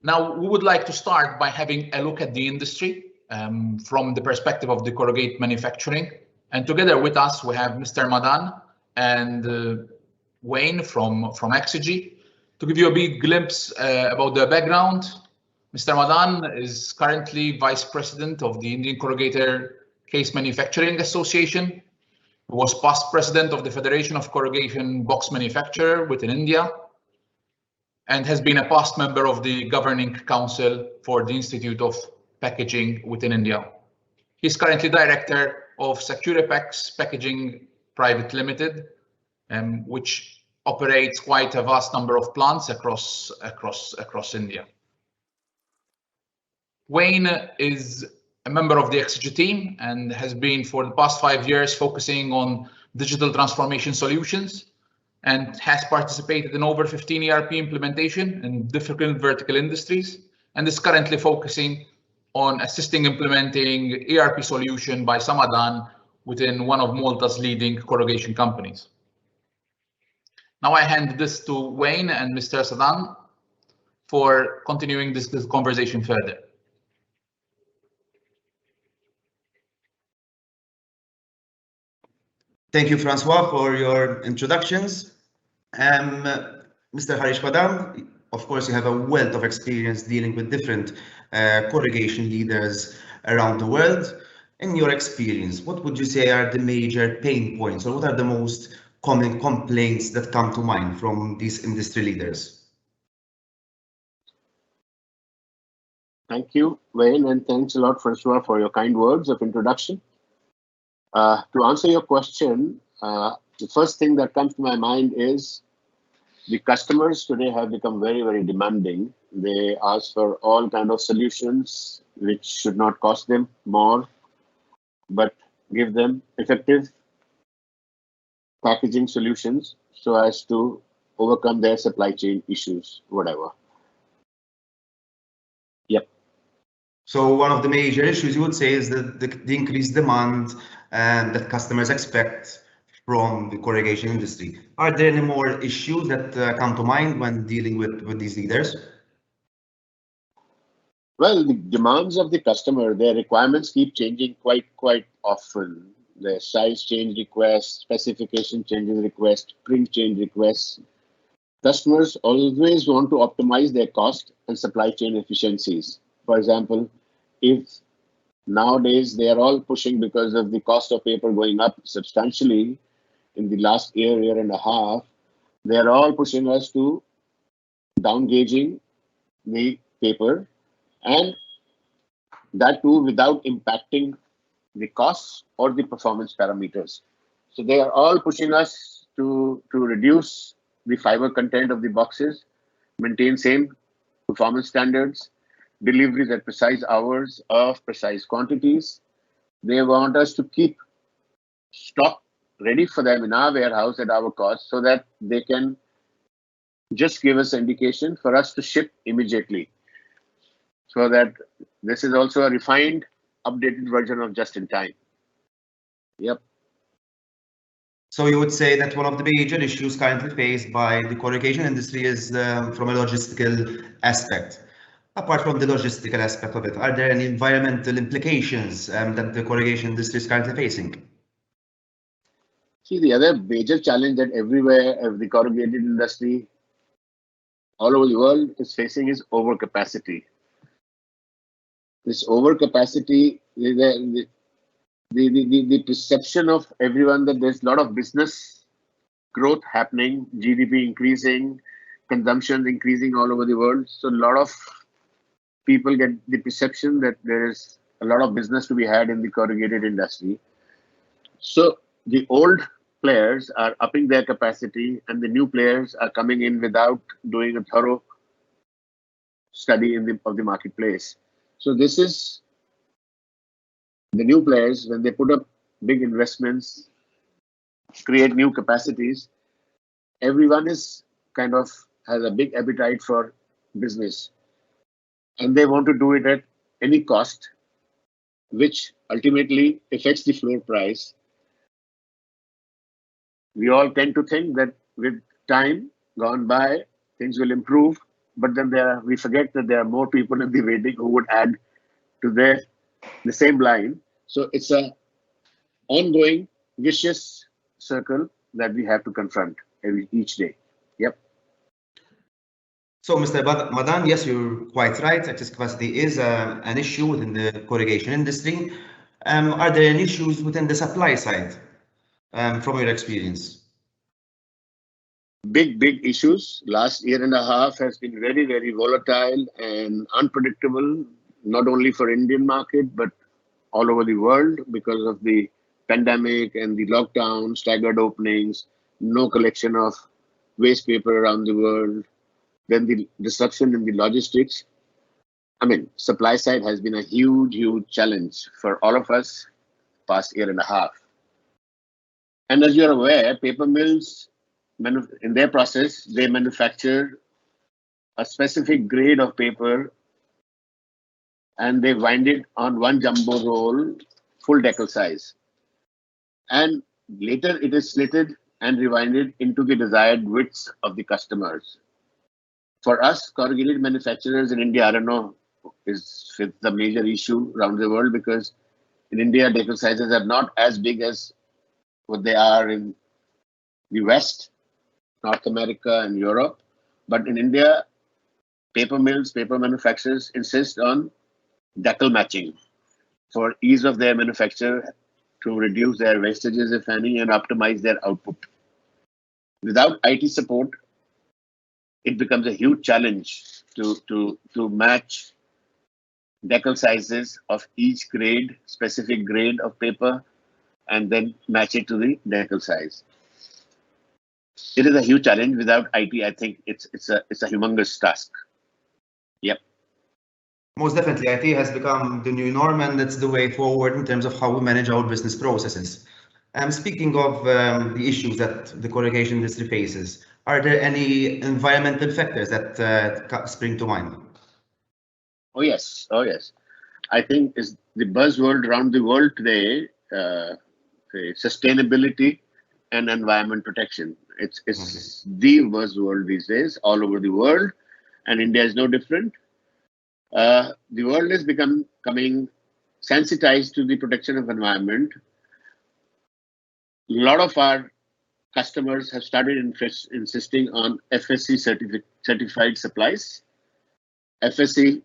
Now, we would like to start by having a look at the industry from the perspective of the corrugate manufacturing. And together with us, we have Mr. Madan and Wayne from Exigy to give you a big glimpse about the background. Mr. Madan is currently Vice President of the Indian Corrugator Case Manufacturing Association. He was past President of the Federation of Corrugation Box Manufacturer within India, and has been a past member of the Governing Council for the Institute of Packaging within India. He's currently Director of Securipex Packaging Private Limited, which operates quite a vast number of plants across India. Wayne is a member of the Exigy team and has been for the past 5 years focusing on digital transformation solutions, and has participated in over 15 ERP implementation in different vertical industries, and is currently focusing on assisting implementing ERP solution by Samadhan within one of Malta's leading corrugation companies. Now I hand this to Wayne and Mr. Sadan for continuing this conversation further. Thank you, Francois, for your introductions. Mr. Harish Madan, of course, you have a wealth of experience dealing with different corrugation leaders around the world. In your experience, what would you say are the major pain points, or what are the most common complaints that come to mind from these industry leaders? Thank you, Wayne, and thanks a lot, Francois, for your kind words of introduction. To answer your question, the first thing that comes to my mind is the customers today have become very, very demanding. They ask for all kinds of solutions which should not cost them more, but give them effective packaging solutions so as to overcome their supply chain issues, whatever. Yep. So one of the major issues you would say is the increased demand that customers expect from the corrugation industry. Are there any more issues that come to mind when dealing with these leaders? Well, the demands of the customer, their requirements keep changing quite often. The size change requests, specification changing requests, print change requests. Customers always want to optimize their cost and supply chain efficiencies. For example, if nowadays they are all pushing because of the cost of paper going up substantially in the last year and a half, they are all pushing us to down-gauging the paper, and that too without impacting the costs or the performance parameters. So they are all pushing us to reduce the fiber content of the boxes, maintain same performance standards, deliveries at precise hours of precise quantities. They want us to keep stock ready for them in our warehouse at our cost so that they can just give us indication for us to ship immediately. So that this is also a refined, updated version of just in time. Yep. So you would say that one of the major issues currently faced by the corrugation industry is from a logistical aspect. Apart from the logistical aspect of it, are there any environmental implications that the corrugation industry is currently facing? See, the other major challenge that everywhere the corrugated industry all over the world is facing is overcapacity. This overcapacity, the perception of everyone that there's a lot of business growth happening, GDP increasing, consumption increasing all over the world. So a lot of people get the perception that there is a lot of business to be had in the corrugated industry. So the old players are upping their capacity and the new players are coming in without doing a thorough study of the marketplace. So this is the new players, when they put up big investments, create new capacities, everyone is kind of has a big appetite for business. And they want to do it at any cost, which ultimately affects the floor price. We all tend to think that with time gone by, things will improve, but then we forget that there are more people in the waiting who would add to the same line. So it's a ongoing vicious circle that we have to confront each day. Yep. So, Mr. Madan, yes, you're quite right. Excess capacity is an issue within the corrugation industry. Are there any issues within the supply side from your experience? Big issues. Last year and a half has been very volatile and unpredictable, not only for Indian market, but all over the world because of the pandemic and the lockdown, staggered openings, no collection of waste paper around the world, then the disruption in the logistics. I mean, supply side has been a huge challenge for all of us past year and a half. And as you're aware, paper mills, in their process, they manufacture a specific grade of paper and they wind it on one jumbo roll, full decal size. And later it is slitted and rewinded into the desired widths of the customers. For us, corrugated manufacturers in India, I don't know, is the major issue around the world because in India, decal sizes are not as big as what they are in the West, North America and Europe. But in India, paper mills, paper manufacturers insist on decal matching for ease of their manufacture to reduce their wastages, if any, and optimize their output. Without IT support, it becomes a huge challenge to match decal sizes of each grade, specific grade of paper, and then match it to the decal size. It is a huge challenge. Without IT, I think it's a humongous task. Yep. Most definitely, IT has become the new norm, and it's the way forward in terms of how we manage our business processes. Speaking of the issues that the corrugation industry faces, are there any environmental factors that spring to mind? Oh yes. I think is the buzzword around the world today, sustainability and environment protection. It's the buzzword these days all over the world, and India is no different. The world is becoming sensitized to the protection of environment. A lot of our customers have started insisting on FSC certified supplies. FSC,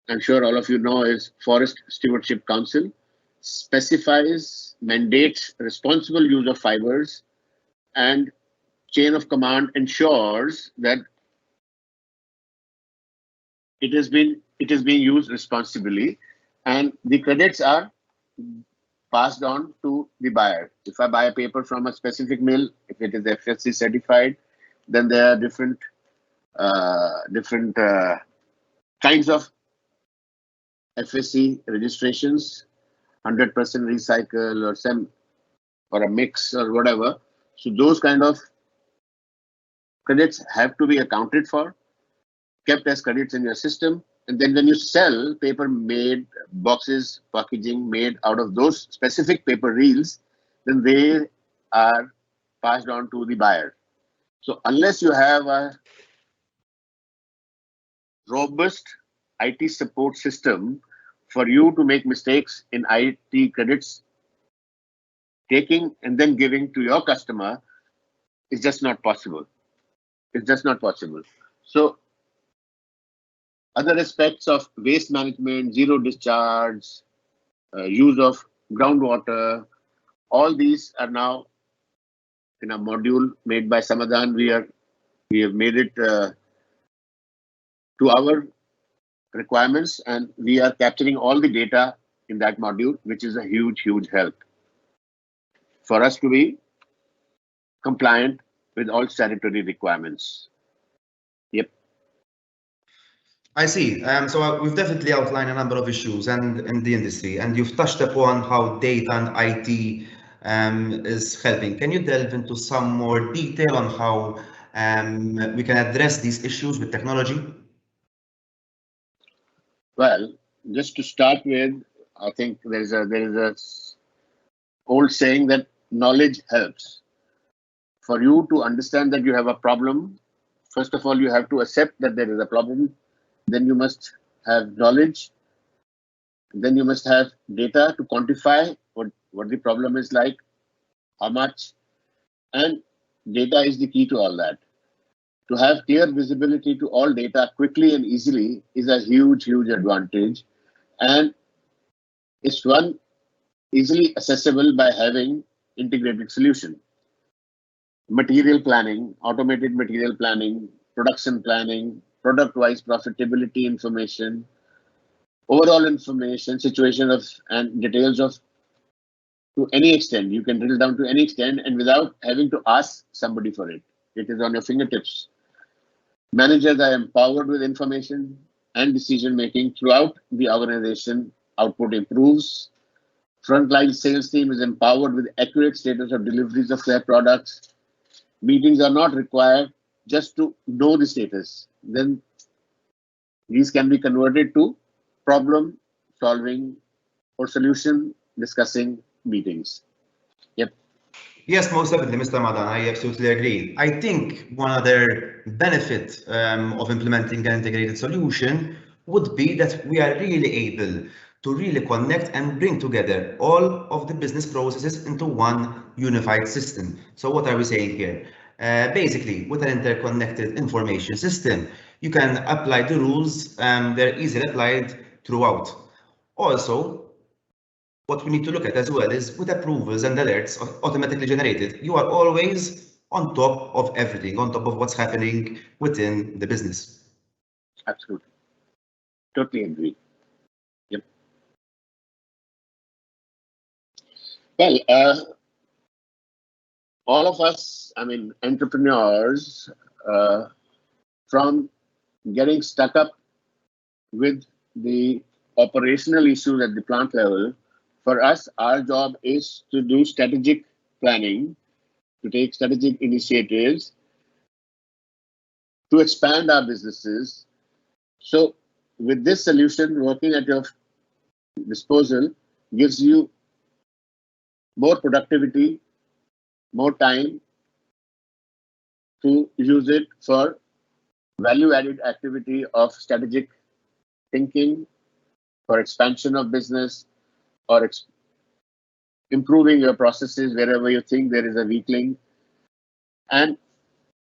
I'm sure all of you know, is Forest Stewardship Council, mandates responsible use of fibers, and chain of command ensures that it is being used responsibly, and the credits are passed on to the buyer. If I buy a paper from a specific mill, if it is FSC certified, then there are different kinds of FSC registrations, 100% recycle or a mix or whatever. So those kind of credits have to be accounted for, kept as credits in your system. And then when you sell paper made boxes, packaging made out of those specific paper reels, then they are passed on to the buyer. So unless you have a robust IT support system for you to make mistakes in IT credits, taking and then giving to your customer is just not possible. It's just not possible. So other aspects of waste management, zero discharge, use of groundwater, all these are now in a module made by Samadhan. We have made it to our requirements, and we are capturing all the data in that module, which is a huge help for us to be compliant with all statutory requirements. Yep. I see. So we've definitely outlined a number of issues in the industry, and you've touched upon how data and IT is helping. Can you delve into some more detail on how we can address these issues with technology? Well, just to start with, I think there is a old saying that knowledge helps. For you to understand that you have a problem, First of all, you have to accept that there is a problem. Then you must have knowledge. Then you must have data to quantify what the problem is like, how much, and data is the key to all that. To have clear visibility to all data quickly and easily is a huge, huge advantage. And it's one easily accessible by having integrated solution. Material planning, automated material planning, production planning, product-wise profitability information, overall information, situation of and details of, to any extent. You can drill down to any extent and without having to ask somebody for it. It is on your fingertips. Managers are empowered with information and decision making throughout the organization. Output improves. Frontline sales team is empowered with accurate status of deliveries of their products. Meetings are not required just to know the status. Then these can be converted to problem solving or solution discussing meetings. Yep. Yes, most definitely, Mr. Madan, I absolutely agree. I think one other benefit of implementing an integrated solution would be that we are really able to really connect and bring together all of the business processes into one unified system. So what are we saying here? Basically, with an interconnected information system, you can apply the rules and they're easily applied throughout. Also, what we need to look at as well is with approvals and alerts automatically generated, you are always on top of everything, on top of what's happening within the business. Absolutely. Totally agree. Yep. Well, all of us, I mean, entrepreneurs, from getting stuck up with the operational issues at the plant level, for us, our job is to do strategic planning, to take strategic initiatives, to expand our businesses. So with this solution working at your disposal gives you more productivity, more time to use it for value-added activity of strategic thinking, for expansion of business, or improving your processes wherever you think there is a weak link, and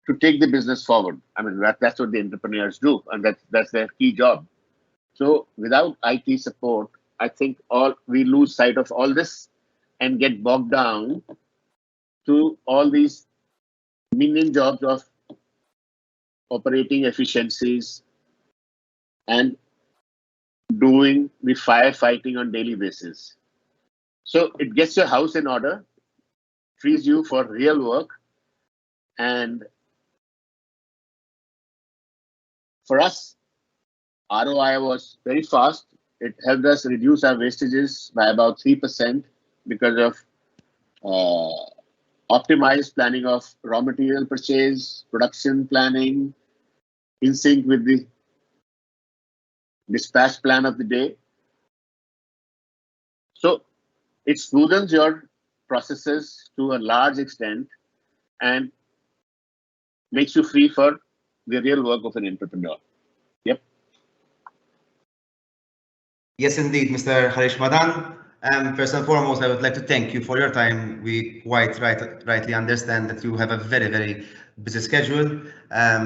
to take the business forward. I mean, that's what the entrepreneurs do, and that's their key job. So without IT support, I think we lose sight of all this and get bogged down to all these minion jobs of operating efficiencies and doing the firefighting on daily basis. So it gets your house in order, frees you for real work, and for us, ROI was very fast. It helped us reduce our wastages by about 3% because of optimized planning of raw material purchase, production planning, in sync with the dispatch plan of the day. So it smoothens your processes to a large extent and makes you free for the real work of an entrepreneur. Yep. Yes, indeed, Mr. Harish Madan. First and foremost, I would like to thank you for your time. We quite rightly understand that you have a very, very busy schedule.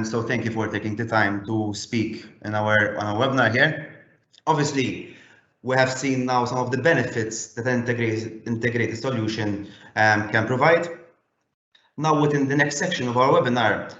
So thank you for taking the time to speak on our webinar here. Obviously, we have seen now some of the benefits that an integrated solution can provide. Now, within the next section of our webinar,